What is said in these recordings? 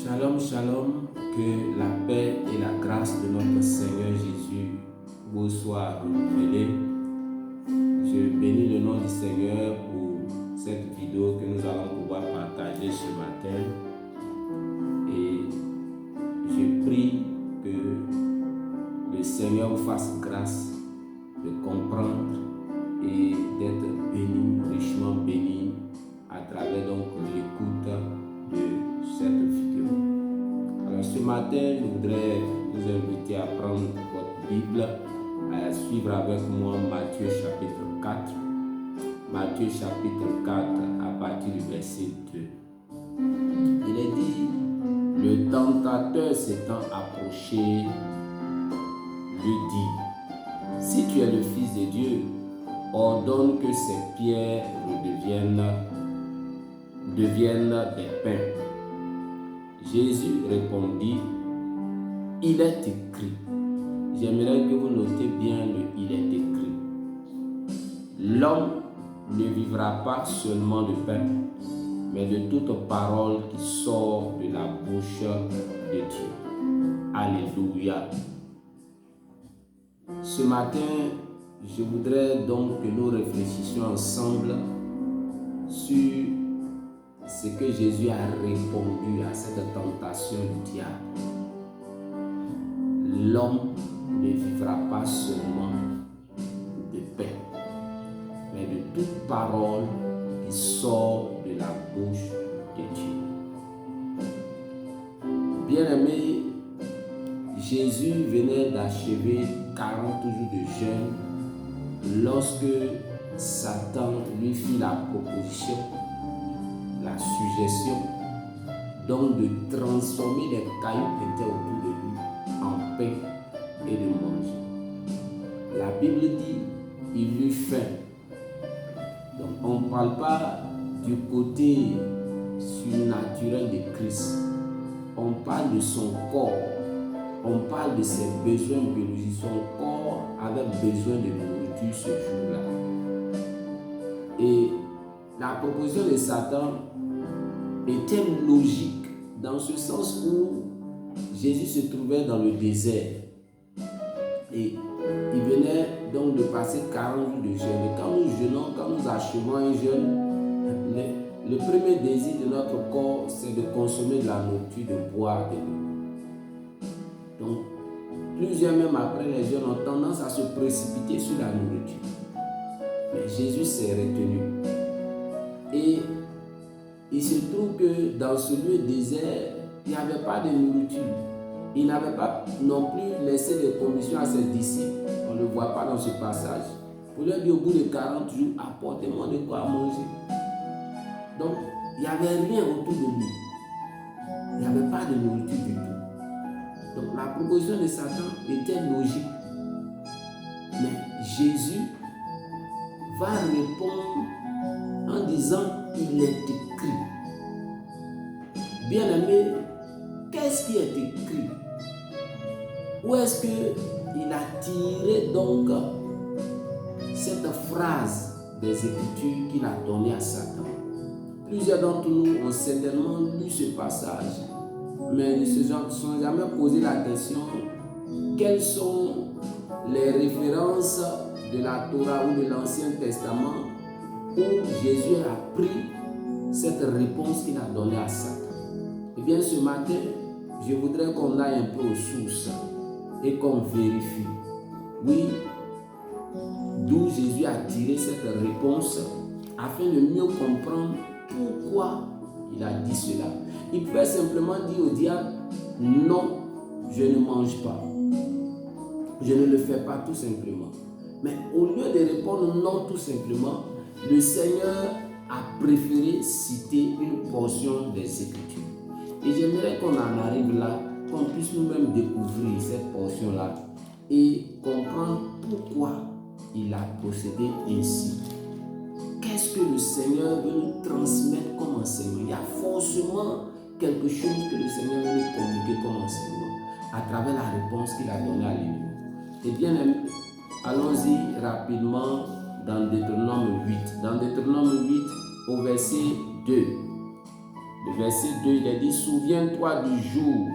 Shalom, shalom, que la paix et la grâce de notre Seigneur Jésus vous soient renouvelées. Je bénis le nom du Seigneur pour cette vidéo que nous allons pouvoir partager ce matin. Et je prie que le Seigneur vous fasse grâce de comprendre et d'être béni, richement béni à travers donc l'écoute de cette vidéo. Alors ce matin, je voudrais vous inviter à prendre votre Bible, à suivre avec moi Matthieu chapitre 4. Matthieu chapitre 4 à partir du verset 2. Il est dit, le tentateur s'étant approché, lui dit, si tu es le Fils de Dieu, ordonne que ces pierres deviennent des pains. Jésus répondit, il est écrit. J'aimerais que vous notez bien le il est écrit. L'homme ne vivra pas seulement de pain, mais de toute parole qui sort de la bouche de Dieu. Alléluia. Ce matin, je voudrais donc que nous réfléchissions ensemble sur ce que Jésus a répondu à cette tentation du diable. L'homme ne vivra pas seulement de pain, mais de toute parole qui sort de la bouche de Dieu. Bien-aimé, Jésus venait d'achever 40 jours de jeûne lorsque Satan lui fit la proposition, la suggestion, donc de transformer les cailloux qui étaient autour de lui en pain et de manger. La Bible dit, il eut faim. Donc on ne parle pas du côté surnaturel de Christ. On parle de son corps. On parle de ses besoins biologiques. Son corps avait besoin de nourriture ce jour-là. Et la proposition de Satan était logique dans ce sens où Jésus se trouvait dans le désert. Et il venait donc de passer 40 jours de jeûne. Et quand nous jeûnons, quand nous achevons un jeûne, le premier désir de notre corps, c'est de consommer de la nourriture, de boire de l'eau. Donc, plusieurs même après les jeûnes ont tendance à se précipiter sur la nourriture. Mais Jésus s'est retenu. Et il se trouve que dans ce lieu désert, il n'y avait pas de nourriture. Il n'avait pas non plus laissé de commission à ses disciples. On ne le voit pas dans ce passage. Pour leur dire au bout de 40 jours, apportez-moi de quoi manger. Donc, il n'y avait rien autour de lui. Il n'y avait pas de nourriture du tout. Donc, la proposition de Satan était logique. Mais Jésus va répondre en disant, il est écrit. Bien-aimé, qu'est-ce qui est écrit? Où est-ce qu'il a tiré donc cette phrase des Écritures qu'il a donnée à Satan? Plusieurs d'entre nous ont certainement lu ce passage, mais ne se sont jamais posé la question quelles sont les références de la Torah ou de l'Ancien Testament où Jésus a pris cette réponse qu'il a donnée à Satan. Eh bien, ce matin, je voudrais qu'on aille un peu aux sources et qu'on vérifie. Oui, d'où Jésus a tiré cette réponse afin de mieux comprendre pourquoi il a dit cela. Il pouvait simplement dire au diable, non, je ne mange pas. Je ne le fais pas tout simplement. Mais au lieu de répondre non tout simplement, le Seigneur a préféré citer une portion des Écritures. Et j'aimerais qu'on en arrive là, qu'on puisse nous-mêmes découvrir cette portion-là et comprendre pourquoi il a procédé ainsi. Qu'est-ce que le Seigneur veut nous transmettre comme enseignement? Il y a forcément quelque chose que le Seigneur veut nous communiquer comme enseignement à travers la réponse qu'il a donnée à l'ennemi. Et bien, allons-y rapidement dans Deutéronome 8. Dans Deutéronome 8, au verset 2. Le verset 2, il est dit, souviens-toi du jour,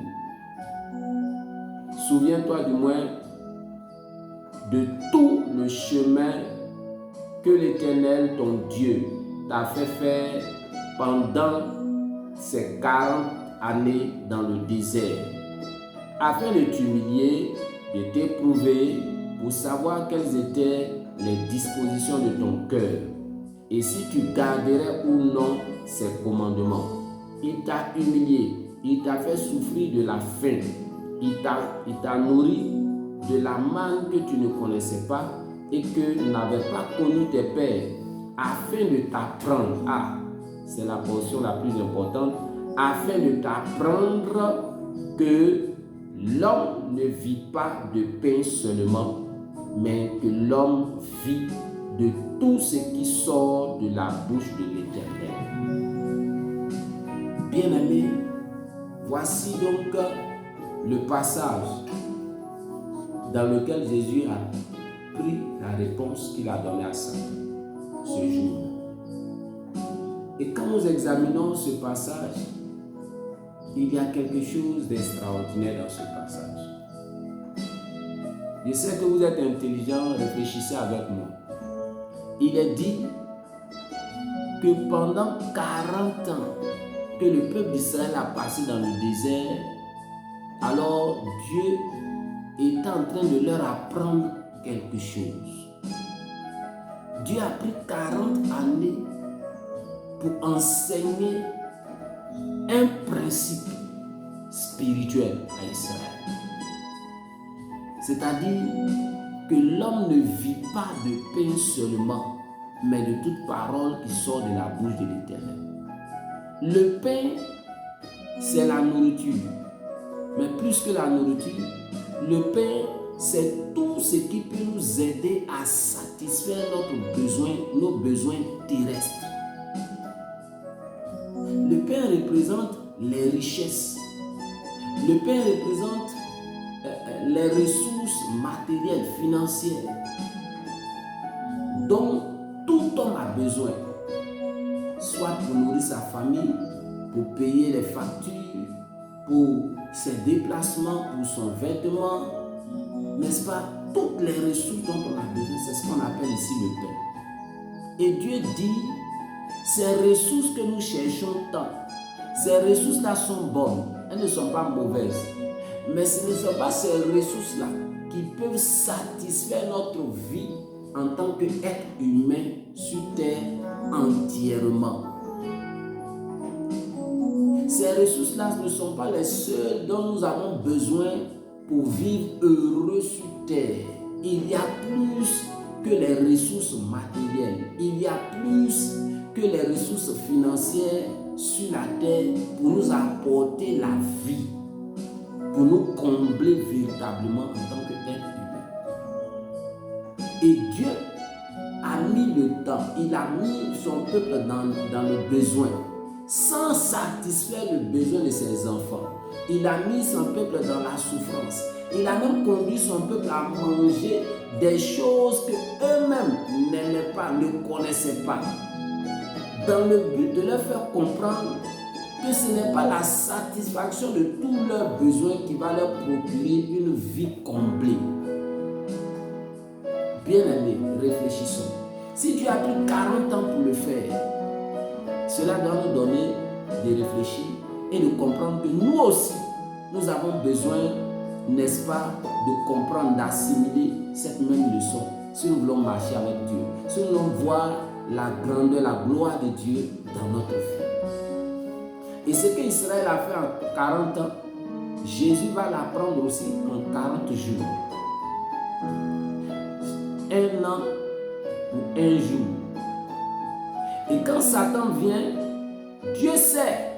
souviens-toi du moins de tout le chemin que l'Éternel, ton Dieu, t'a fait faire pendant ces 40 années dans le désert, afin de t'humilier, de t'éprouver, pour savoir quelles étaient les dispositions de ton cœur, et si tu garderais ou non ses commandements. Il t'a humilié, il t'a fait souffrir de la faim, il t'a nourri de la manne que tu ne connaissais pas et que n'avaient pas connu tes pères, afin de t'apprendre, c'est la portion la plus importante, afin de t'apprendre que l'homme ne vit pas de pain seulement, mais que l'homme vit de tout ce qui sort de la bouche de l'Éternel. Bien-aimés, voici donc le passage dans lequel Jésus a pris la réponse qu'il a donnée à Satan ce jour. Et quand nous examinons ce passage, il y a quelque chose d'extraordinaire dans ce passage. Je sais que vous êtes intelligents, réfléchissez avec moi. Il est dit que pendant 40 ans que le peuple d'Israël a passé dans le désert, alors Dieu est en train de leur apprendre quelque chose. Dieu a pris 40 années pour enseigner un principe spirituel à Israël. C'est-à-dire que l'homme ne vit pas de pain seulement, mais de toute parole qui sort de la bouche de l'Éternel. Le pain, c'est la nourriture. Mais plus que la nourriture, le pain, c'est tout ce qui peut nous aider à satisfaire nos besoins terrestres. Le pain représente les richesses. Le pain représente les ressources matérielles, financières dont tout homme a besoin, soit pour nourrir sa famille, pour payer les factures, pour ses déplacements, pour son vêtement, n'est-ce pas? Toutes les ressources dont on a besoin, c'est ce qu'on appelle ici le pain. Et Dieu dit, ces ressources que nous cherchons tant, ces ressources-là sont bonnes, elles ne sont pas mauvaises. Mais ce ne sont pas ces ressources-là qui peuvent satisfaire notre vie en tant qu'être humain sur terre entièrement. Ces ressources-là ne sont pas les seules dont nous avons besoin pour vivre heureux sur terre. Il y a plus que les ressources matérielles. Il y a plus que les ressources financières sur la terre pour nous apporter la vie, pour nous combler véritablement en tant qu'être humain. Et Dieu a mis le temps, il a mis son peuple dans le besoin, sans satisfaire le besoin de ses enfants. Il a mis son peuple dans la souffrance. Il a même conduit son peuple à manger des choses que eux-mêmes n'aimaient pas, ne connaissaient pas, dans le but de leur faire comprendre que ce n'est pas la satisfaction de tous leurs besoins qui va leur procurer une vie comblée. Bien-aimés, réfléchissons. Si Dieu a pris 40 ans pour le faire, cela doit nous donner de réfléchir et de comprendre que nous aussi, nous avons besoin, n'est-ce pas, de comprendre, d'assimiler cette même leçon si nous voulons marcher avec Dieu, si nous voulons voir la grandeur, la gloire de Dieu dans notre vie. Et ce qu'Israël a fait en 40 ans, Jésus va l'apprendre aussi en 40 jours. Un an ou un jour. Et quand Satan vient, Dieu sait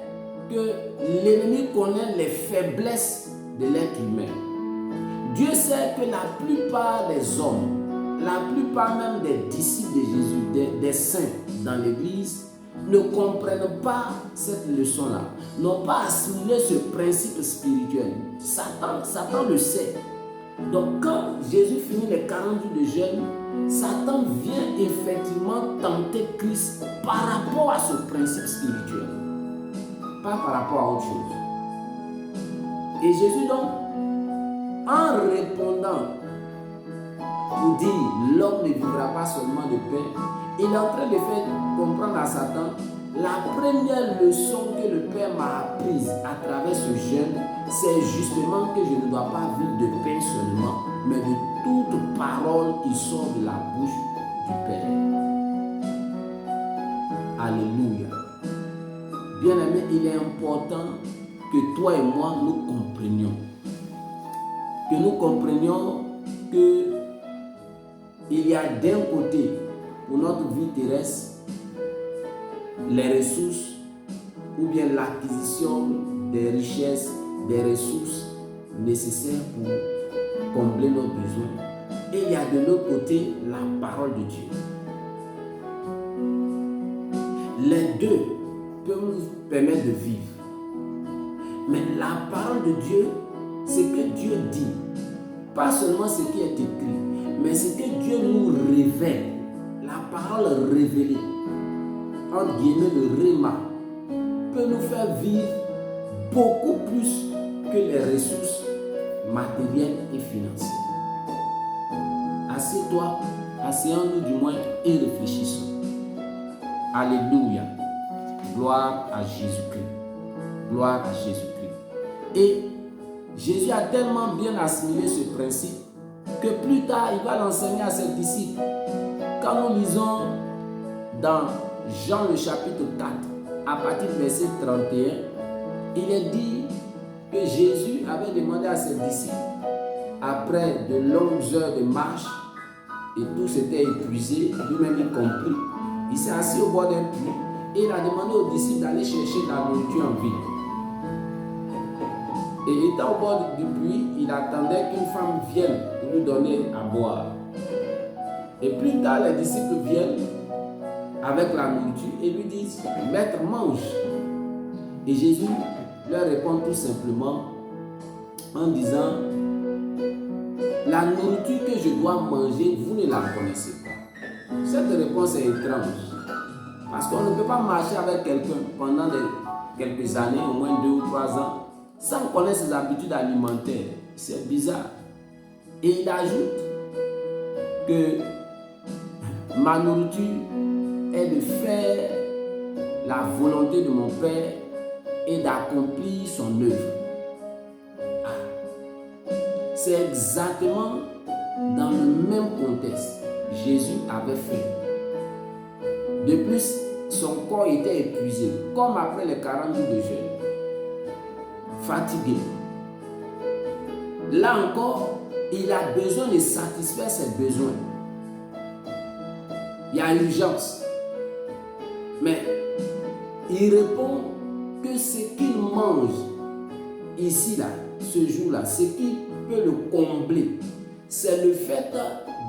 que l'ennemi connaît les faiblesses de l'être humain. Dieu sait que la plupart des hommes, la plupart même des disciples de Jésus, des saints dans l'église, ne comprennent pas cette leçon-là, n'ont pas assimilé ce principe spirituel. Satan le sait. Donc quand Jésus finit les 40 jours de jeûne, Satan vient effectivement tenter Christ par rapport à ce principe spirituel. pas par rapport à autre chose. Et Jésus donc, en répondant pour dire l'homme ne vivra pas seulement de pain, il est en train de faire comprendre à Satan la première leçon que le Père m'a apprise à travers ce jeûne, c'est justement que je ne dois pas vivre de pain seulement, mais de toute parole qui sort de la bouche du Père. Alléluia. Bien-aimé, il est important que toi et moi nous comprenions. Que nous comprenions que il y a d'un côté, pour notre vie terrestre, les ressources ou bien l'acquisition des richesses, des ressources nécessaires pour combler nos besoins. Et il y a de l'autre côté la parole de Dieu. Les deux peuvent nous permettre de vivre. Mais la parole de Dieu, c'est que Dieu dit. Pas seulement ce qui est écrit, mais ce que Dieu nous révèle. La parole révélée, entre guillemets le rhéma, peut nous faire vivre beaucoup plus que les ressources matérielles et financières. Assieds-toi, asseyons-nous du moins et réfléchissons. Alléluia. Gloire à Jésus-Christ. Gloire à Jésus-Christ. Et Jésus a tellement bien assimilé ce principe que plus tard, il va l'enseigner à ses disciples. Quand nous lisons dans Jean le chapitre 4, à partir du verset 31, il est dit que Jésus avait demandé à ses disciples, après de longues heures de marche, et tout s'était épuisé, lui-même y compris, il s'est assis au bord d'un puits et il a demandé aux disciples d'aller chercher de la nourriture en ville. Et étant au bord du puits, il attendait qu'une femme vienne pour lui donner à boire. Et plus tard, les disciples viennent avec la nourriture et lui disent, Maître, mange. Et Jésus leur répond tout simplement en disant, la nourriture que je dois manger, vous ne la connaissez pas. Cette réponse est étrange. Parce qu'on ne peut pas marcher avec quelqu'un pendant quelques années, au moins 2 ou 3 ans, sans connaître ses habitudes alimentaires. C'est bizarre. Et il ajoute que ma nourriture est de faire la volonté de mon Père et d'accomplir son œuvre. C'est exactement dans le même contexte. Jésus avait faim. De plus, son corps était épuisé, comme après les 40 jours de jeûne. Fatigué. Là encore, il a besoin de satisfaire ses besoins. Il y a urgence. Mais il répond que ce qu'il mange ici, là, ce jour-là, ce qui peut le combler, c'est le fait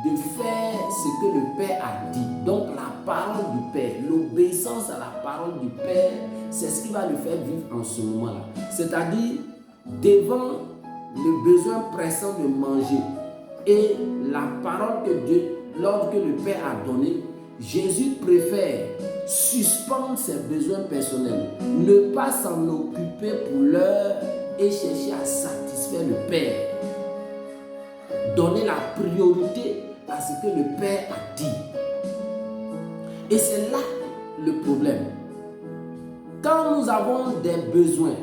de faire ce que le Père a dit. Donc la parole du Père, l'obéissance à la parole du Père, c'est ce qui va le faire vivre en ce moment-là. C'est-à-dire, devant le besoin pressant de manger et la parole que Dieu, l'ordre que le Père a donné, Jésus préfère suspendre ses besoins personnels, ne pas s'en occuper pour l'heure et chercher à satisfaire le Père. Donner la priorité à ce que le Père a dit. Et c'est là le problème. Quand nous avons des besoins,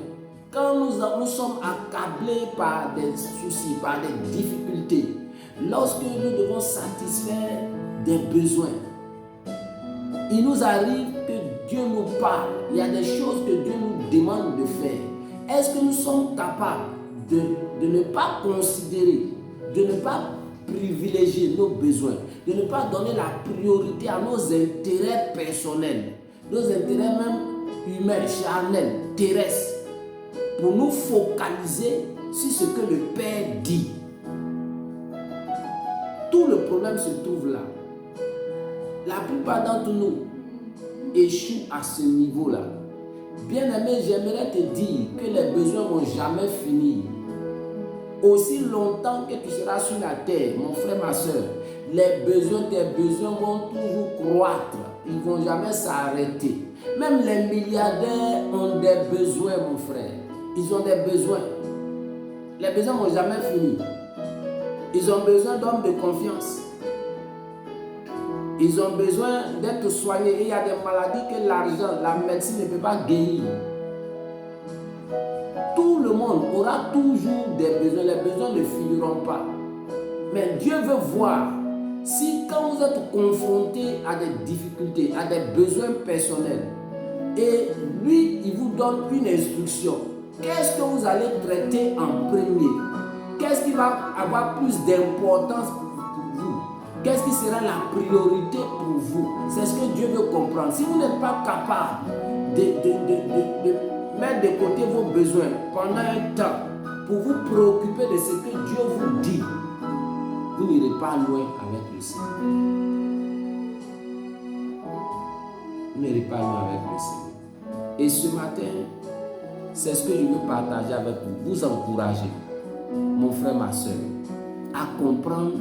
quand nous sommes accablés par des soucis, par des difficultés, lorsque nous devons satisfaire des besoins, il nous arrive que Dieu nous parle. Il y a des choses que Dieu nous demande de faire. Est-ce que nous sommes capables de ne pas considérer, de ne pas privilégier nos besoins, de ne pas donner la priorité à nos intérêts personnels, nos intérêts même humains, charnels, terrestres, pour nous focaliser sur ce que le Père dit? Tout le problème se trouve là. La plupart d'entre nous échouent à ce niveau-là. Bien-aimé, j'aimerais te dire que les besoins ne vont jamais finir. Aussi longtemps que tu seras sur la terre, mon frère, ma soeur, tes besoins vont toujours croître. Ils ne vont jamais s'arrêter. Même les milliardaires ont des besoins, mon frère. Ils ont des besoins. Les besoins n'ont jamais fini. Ils ont besoin d'hommes de confiance. Ils ont besoin d'être soignés. Et il y a des maladies que l'argent, la médecine ne peut pas guérir. Tout le monde aura toujours des besoins. Les besoins ne finiront pas. Mais Dieu veut voir si quand vous êtes confronté à des difficultés, à des besoins personnels, et lui, il vous donne une instruction. Qu'est-ce que vous allez traiter en premier? Qu'est-ce qui va avoir plus d'importance pour vous? Qu'est-ce qui sera la priorité pour vous? C'est ce que Dieu veut comprendre. Si vous n'êtes pas capable de mettre de côté vos besoins pendant un temps pour vous préoccuper de ce que Dieu vous dit, vous n'irez pas loin avec le Seigneur. Vous n'irez pas loin avec le Seigneur. Et ce matin, c'est ce que je veux partager avec vous. Vous encourager, mon frère, ma soeur, à comprendre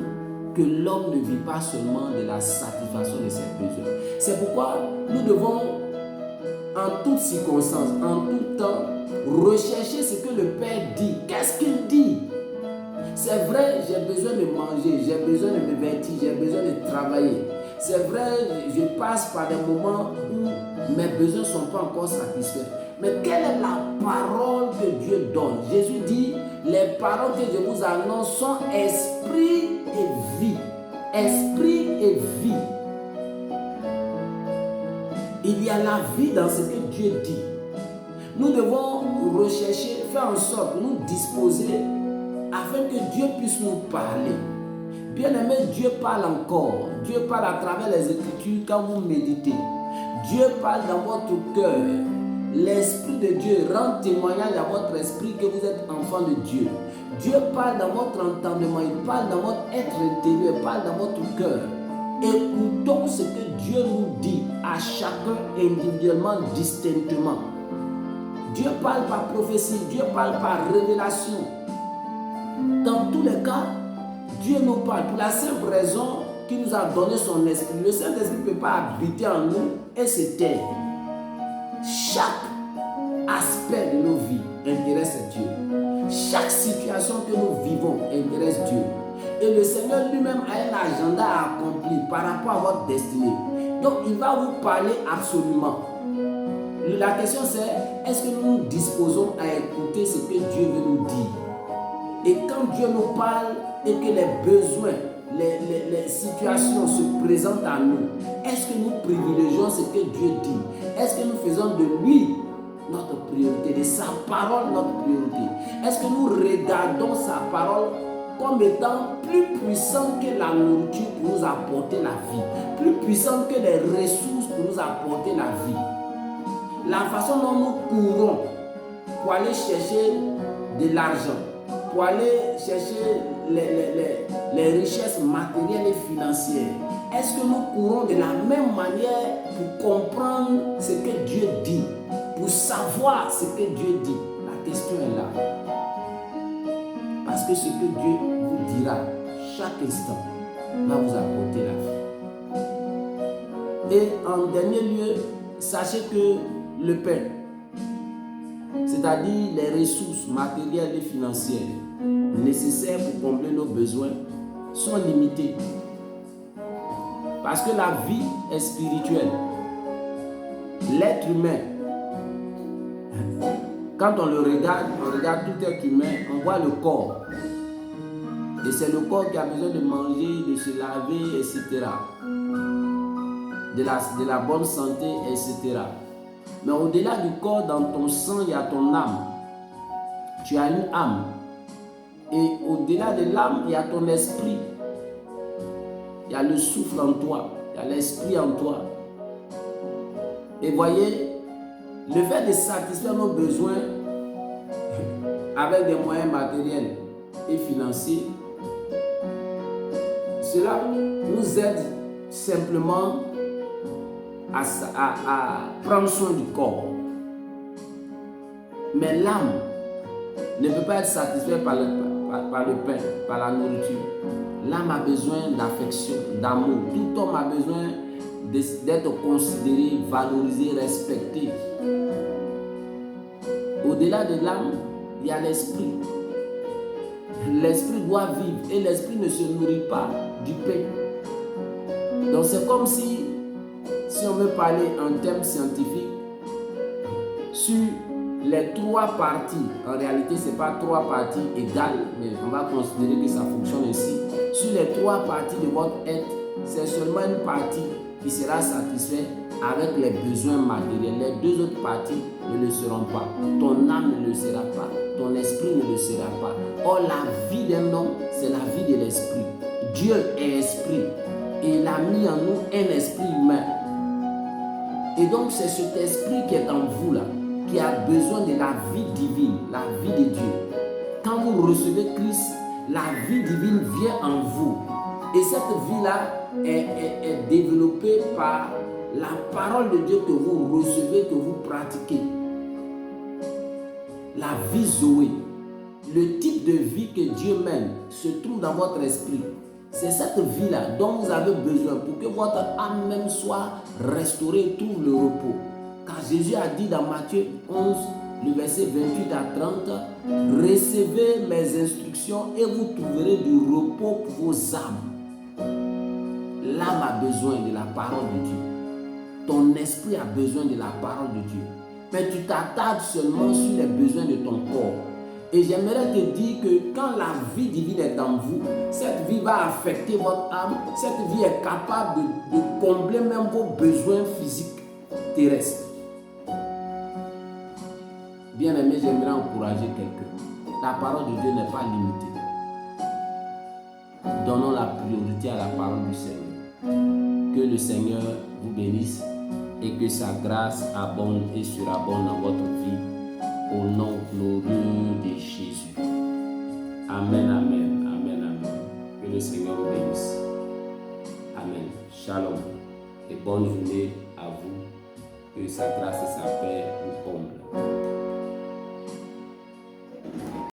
que l'homme ne vit pas seulement de la satisfaction de ses besoins. C'est pourquoi nous devons, en toutes circonstances, en tout temps, rechercher ce que le Père dit. Qu'est-ce qu'il dit? C'est vrai, j'ai besoin de manger, j'ai besoin de me vêtir, j'ai besoin de travailler. C'est vrai, je passe par des moments où mes besoins ne sont pas encore satisfaits. Mais quelle est la parole que Dieu donne? Jésus dit, les paroles que je vous annonce sont esprit et vie. Esprit et vie. Il y a la vie dans ce que Dieu dit. Nous devons rechercher, faire en sorte de nous disposer afin que Dieu puisse nous parler. Bien-aimé, Dieu parle encore. Dieu parle à travers les Écritures quand vous méditez. Dieu parle dans votre cœur. L'Esprit de Dieu rend témoignage à votre esprit que vous êtes enfant de Dieu. Dieu parle dans votre entendement, il parle dans votre être intérieur, il parle dans votre cœur. Écoutons ce que Dieu nous dit à chacun individuellement, distinctement. Dieu parle par prophétie, Dieu parle par révélation. Dans tous les cas, Dieu nous parle pour la simple raison qu'il nous a donné son esprit. Le Saint-Esprit ne peut pas habiter en nous et se taire. Chaque aspect de nos vies intéresse Dieu. Chaque situation que nous vivons intéresse Dieu. Et le Seigneur lui-même a un agenda à accomplir par rapport à votre destinée. Donc il va vous parler absolument. La question c'est, est-ce que nous nous disposons à écouter ce que Dieu veut nous dire? Et quand Dieu nous parle et que les besoins, les situations se présentent à nous, est-ce que nous privilégions ce que Dieu dit? Est-ce que nous faisons de lui notre priorité, de sa parole notre priorité? Est-ce que nous regardons sa parole comme étant plus puissante que la nourriture pour nous apporter la vie, plus puissante que les ressources pour nous apporter la vie? La façon dont nous courons pour aller chercher de l'argent, pour aller chercher les richesses matérielles et financières, est-ce que nous courons de la même manière pour comprendre ce que Dieu dit, pour savoir ce que Dieu dit? La question est là. Parce que ce que Dieu vous dira chaque instant va vous apporter la vie. Et en dernier lieu, sachez que le pain, c'est-à-dire les ressources matérielles et financières nécessaires pour combler nos besoins, sont limitées. Parce que la vie est spirituelle. L'être humain, quand on regarde tout être humain, on voit le corps. Et c'est le corps qui a besoin de manger, de se laver, etc. De la bonne santé, etc. Mais au-delà du corps, dans ton sang, il y a ton âme. Tu as une âme. Et au-delà de l'âme, il y a ton esprit. Il y a le souffle en toi. Il y a l'esprit en toi. Et voyez, le fait de satisfaire nos besoins avec des moyens matériels et financiers, cela nous aide simplement à prendre soin du corps. Mais l'âme ne peut pas être satisfaite par le pain, par la nourriture. L'âme a besoin d'affection, d'amour. Tout homme a besoin d'être considéré, valorisé, respecté. Au-delà de l'âme, il y a l'esprit. L'esprit doit vivre et l'esprit ne se nourrit pas du pain. Donc c'est comme si on veut parler un thème scientifique, sur les 3 parties, en réalité ce n'est pas 3 parties égales, mais on va considérer que ça fonctionne ainsi. Sur les 3 parties de votre être, c'est seulement une partie qui sera satisfaite avec les besoins matériels. Les 2 autres parties ne le seront pas. Ton âme ne le sera pas. Ton esprit ne le sera pas. Or, la vie d'un homme, c'est la vie de l'esprit. Dieu est esprit. Et il a mis en nous un esprit humain. Et donc, c'est cet esprit qui est en vous là, qui a besoin de la vie divine, la vie de Dieu. Quand vous recevez Christ, la vie divine vient en vous. Et cette vie-là est développée par la parole de Dieu que vous recevez, que vous pratiquez. La vie Zoé, le type de vie que Dieu mène, se trouve dans votre esprit. C'est cette vie-là dont vous avez besoin pour que votre âme même soit restaurée et trouve le repos. Car Jésus a dit dans Matthieu 11, le verset 28 à 30, « Recevez mes instructions et vous trouverez du repos pour vos âmes. » L'âme a besoin de la parole de Dieu. Ton esprit a besoin de la parole de Dieu. Mais tu t'attardes seulement sur les besoins de ton corps. Et j'aimerais te dire que quand la vie divine est en vous, cette vie va affecter votre âme. Cette vie est capable de combler même vos besoins physiques terrestres. Bien aimé, j'aimerais encourager quelqu'un. La parole de Dieu n'est pas limitée. Donnons la priorité à la parole du Seigneur. Que le Seigneur vous bénisse et que sa grâce abonde et surabonde dans votre vie. Au nom glorieux de Jésus. Amen, amen, amen, amen. Que le Seigneur vous bénisse. Amen. Shalom et bonne journée à vous. Que sa grâce et sa paix vous comblent.